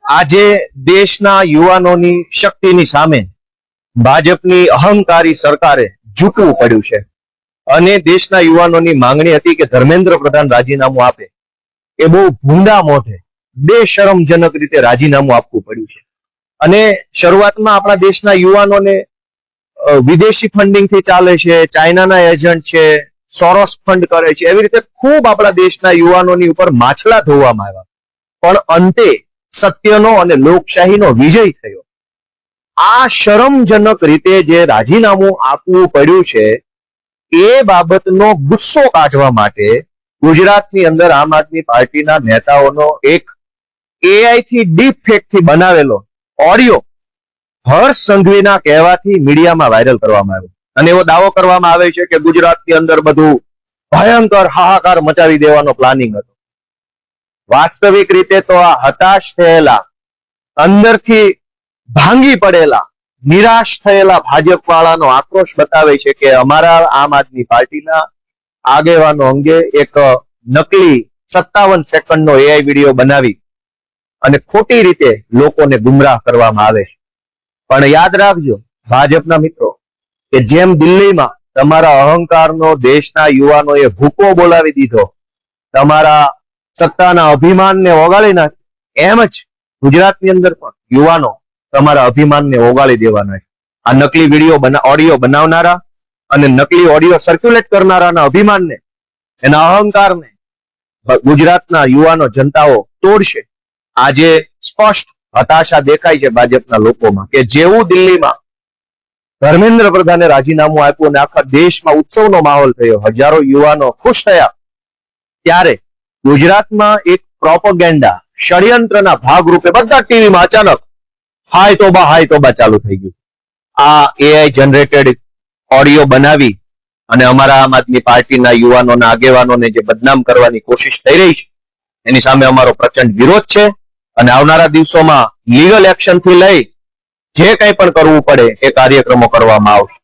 આજે દેશના યુવાનોની શક્તિની સામે ભાજપની અહંકારી સરકારે ઝૂકવું પડ્યું છે અને દેશના યુવાનોની માંગણી હતી કે ધર્મેન્દ્ર પ્રધાન રાજીનામું આપે. એ બહુ ભૂંડા મોઢે બેશરમજનક રીતે રાજીનામું આપવું પડ્યું છે. અને શરૂઆતમાં આપણા દેશના યુવાનોને વિદેશી ફંડિંગ થી ચાલે છે, ચાઇનાના એજન્ટ છે, સોરોસ ફંડ કરે છે, એવી રીતે ખૂબ આપણા દેશના યુવાનોની ઉપર માછલા ધોવામાં આવ્યા. પણ અંતે સત્યનો અને લોકશાહીનો વિજય થયો. આ શરમજનક રીતે જે રાજીનામું આપવું પડ્યું છે એ બાબતનો ગુસ્સો કાઢવા માટે ગુજરાતની અંદર આમ આદમી પાર્ટીના નેતાઓનો એક એઆઈ થી ડીપ ફેક થી બનાવેલો ઓડિયો હર્ષ સંઘવીના કહેવાથી મીડિયામાં વાયરલ કરવામાં આવ્યો અને એવો દાવો કરવામાં આવે છે કે ગુજરાતની અંદર બધું ભયંકર હાહાકાર મચાવી દેવાનો પ્લાનિંગ હતો. વાસ્તવિક રીતે તો આ હતાશ થયેલા, અંદરથી ભાંગી પડેલા, નિરાશ થયેલા ભાજપ વાળાનો આક્રોશ બતાવે છે કે અમારા આમ આદમી પાર્ટીના આગેવાનો અંગે એક નકલી 57 સેકન્ડનો એઆઈ વિડીયો બનાવી અને ખોટી રીતે લોકોને ગુમરાહ કરવામાં આવે છે. પણ યાદ રાખજો ભાજપના મિત્રો કે જેમ દિલ્હીમાં તમારા અહંકારનો દેશના યુવાનોએ ભૂકો બોલાવી દીધો, તમારા સત્તાના અભિમાનને ઓગાળી નાખી, એમ જ ગુજરાતની અંદર પણ યુવાનો તમારા અભિમાનને ઓગાળી દેવાના છે. આ નકલી વિડીયો ઓડિયો બનાવનારા અને નકલી ઓડિયો સર્ક્યુલેટ કરનારાના અભિમાનને, એના અહંકારને ગુજરાતના યુવાનો જનતાઓ તોડશે. આજે સ્પષ્ટ હતાશા દેખાય છે ભાજપના લોકોમાં કે જેવું દિલ્હીમાં ધર્મેન્દ્ર પ્રધાને રાજીનામું આપ્યું અને આખા દેશમાં ઉત્સવનો માહોલ થયો, હજારો યુવાનો ખુશ થયા, ત્યારે ગુજરાતમાં એક પ્રોપેગેન્ડા ષડયંત્રના ભાગરૂપે બધા ટીવીમાં અચાનક હાય તોબા ચાલુ થઈ ગયું. આ એઆઈ જનરેટેડ ઓડિયો બનાવી અને અમારા આમ આદમી પાર્ટીના યુવાનોના આગેવાનોને જે બદનામ કરવાની કોશિશ થઈ રહી છે એની સામે અમારો પ્રચંડ વિરોધ છે અને આવનારા દિવસોમાં લીગલ એક્શન થી લઈ જે કંઈ પણ કરવું પડે એ કાર્યક્રમો કરવામાં આવશે.